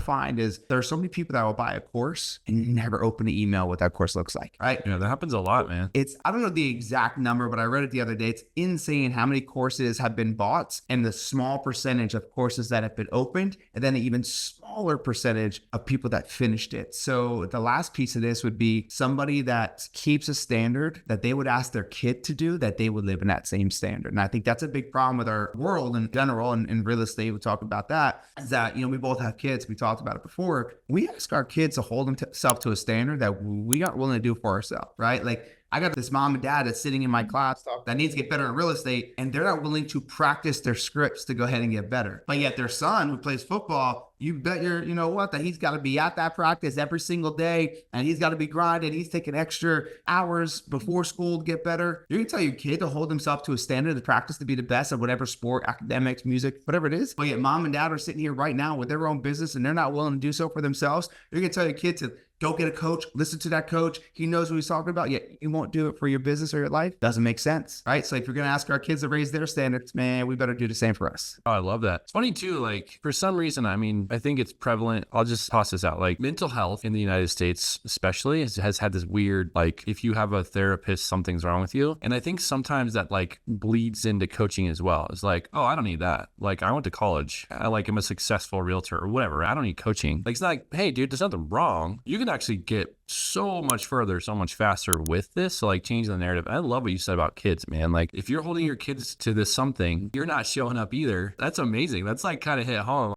find is there are so many people that will buy a course and never open the email what that course looks like, right? Yeah, that happens a lot, man. I don't know the exact number, but I read it the other day. It's insane how many courses have been bought and the small percentage of courses that have been opened, and then an even smaller percentage of people that finished it. So the last piece of this would be somebody that keeps a standard that they would ask their kid to do, that they would live in that same standard. And I think that's a big problem with our world in general, and in real estate, we talk about that, is that, we both have kids. We talked about it before. We ask our kids to hold themselves to a standard that we aren't willing to do for ourselves, right? Like, I got this mom and dad that's sitting in my class that needs to get better in real estate, and they're not willing to practice their scripts to go ahead and get better. But yet their son who plays football, you bet that he's got to be at that practice every single day, and he's got to be grinding. He's taking extra hours before school to get better. You're going to tell your kid to hold himself to a standard to practice to be the best at whatever sport, academics, music, whatever it is. But yet mom and dad are sitting here right now with their own business, and they're not willing to do so for themselves. You're going to tell your kid to go get a coach, listen to that coach. He knows what he's talking about, yet you won't do it for your business or your life. Doesn't make sense, right? So if you're going to ask our kids to raise their standards, man, we better do the same for us. Oh, I love that. It's funny too, like for some reason, I think it's prevalent. I'll just toss this out. Like mental health in the United States, especially has had this weird, like if you have a therapist, something's wrong with you. And I think sometimes that like bleeds into coaching as well. It's like, oh, I don't need that. Like I went to college. I'm a successful realtor or whatever. I don't need coaching. Like it's not like, hey dude, there's nothing wrong. You can actually get so much further, so much faster with this. So like changing the narrative. I love what you said about kids, man. Like if you're holding your kids to this something, you're not showing up either. That's amazing. That's like kind of hit home.